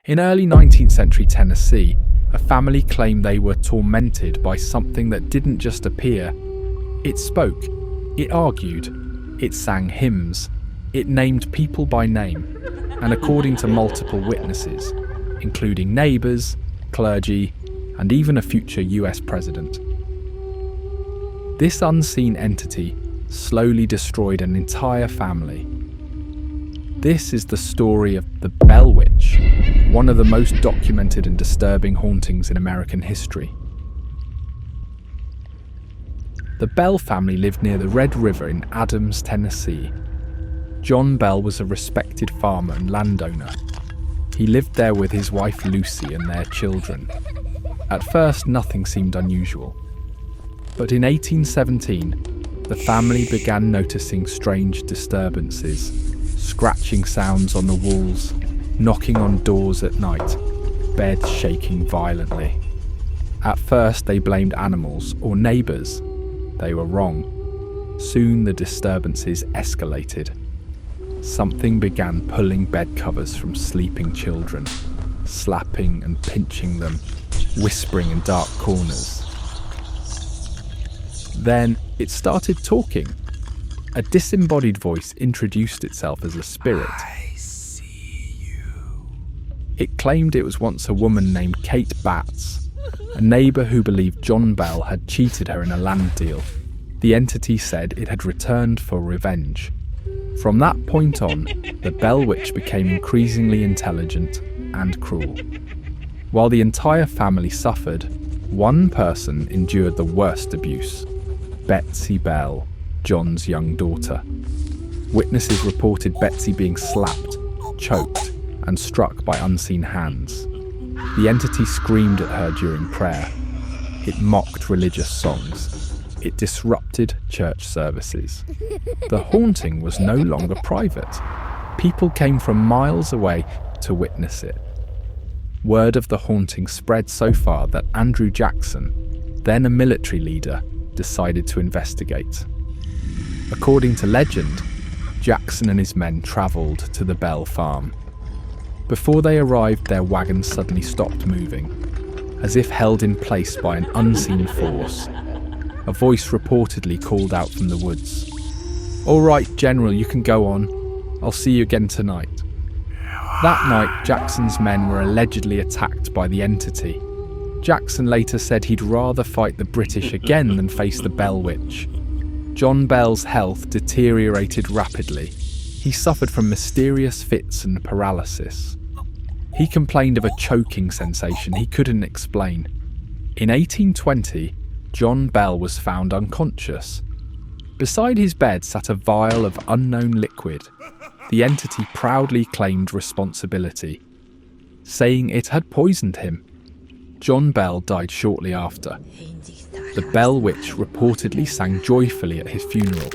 In early 19th century Tennessee, a family claimed they were tormented by something that didn't just appear. It spoke, it argued, it sang hymns, it named people by name, and according to multiple witnesses, including neighbours, clergy, and even a future US president. This unseen entity slowly destroyed an entire family. This is the story of the Bell Witch, one of the most documented and disturbing hauntings in American history. The Bell family lived near the Red River in Adams, Tennessee. John Bell was a respected farmer and landowner. He lived there with his wife Lucy and their children. At first, nothing seemed unusual. But in 1817, the family began noticing strange disturbances, scratching sounds on the walls, knocking on doors at night, beds shaking violently. At first, they blamed animals or neighbours. They were wrong. Soon the disturbances escalated. Something began pulling bed covers from sleeping children, slapping and pinching them, whispering in dark corners. Then it started talking. A disembodied voice introduced itself as a spirit. I see you. It claimed it was once a woman named Kate Batts, a neighbour who believed John Bell had cheated her in a land deal. The entity said it had returned for revenge. From that point on, the Bell Witch became increasingly intelligent and cruel. While the entire family suffered, one person endured the worst abuse: Betsy Bell, John's young daughter. Witnesses reported Betsy being slapped, choked, and struck by unseen hands. The entity screamed at her during prayer. It mocked religious songs. It disrupted church services. The haunting was no longer private. People came from miles away to witness it. Word of the haunting spread so far that Andrew Jackson, then a military leader, decided to investigate. According to legend, Jackson and his men travelled to the Bell farm. Before they arrived, their wagon suddenly stopped moving, as if held in place by an unseen force. A voice reportedly called out from the woods. "All right, General, you can go on. I'll see you again tonight." That night, Jackson's men were allegedly attacked by the entity. Jackson later said he'd rather fight the British again than face the Bell Witch. John Bell's health deteriorated rapidly. He suffered from mysterious fits and paralysis. He complained of a choking sensation he couldn't explain. In 1820, John Bell was found unconscious. Beside his bed sat a vial of unknown liquid. The entity proudly claimed responsibility, saying it had poisoned him. John Bell died shortly after. The Bell Witch reportedly sang joyfully at his funeral.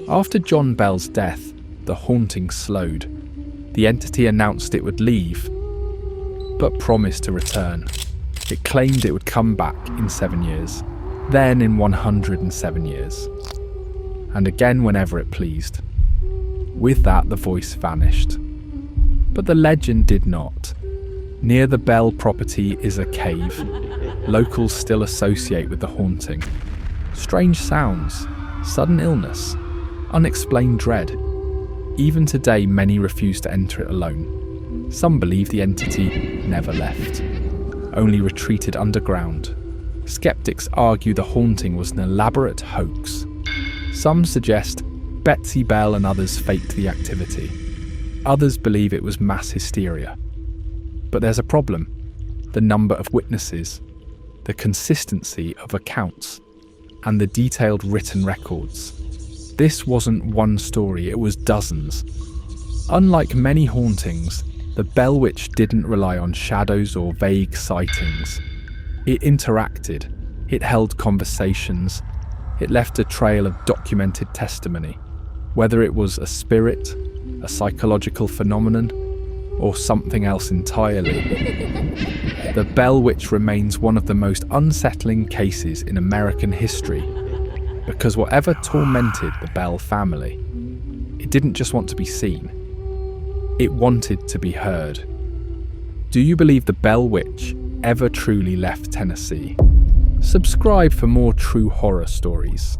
After John Bell's death, the haunting slowed. The entity announced it would leave, but promised to return. It claimed it would come back in 7 years, then in 107 years, and again whenever it pleased. With that, the voice vanished. But the legend did not. Near the Bell property is a cave. Locals still associate with the haunting. Strange sounds, sudden illness, unexplained dread. Even today, many refuse to enter it alone. Some believe the entity never left, only retreated underground. Skeptics argue the haunting was an elaborate hoax. Some suggest Betsy Bell and others faked the activity. Others believe it was mass hysteria. But there's a problem: the number of witnesses, the consistency of accounts, and the detailed written records. This wasn't one story, it was dozens. Unlike many hauntings, the Bell Witch didn't rely on shadows or vague sightings. It interacted, it held conversations, it left a trail of documented testimony. Whether it was a spirit, a psychological phenomenon, or something else entirely. The Bell Witch remains one of the most unsettling cases in American history, because whatever tormented the Bell family, it didn't just want to be seen, it wanted to be heard. Do you believe the Bell Witch ever truly left Tennessee? Subscribe for more true horror stories.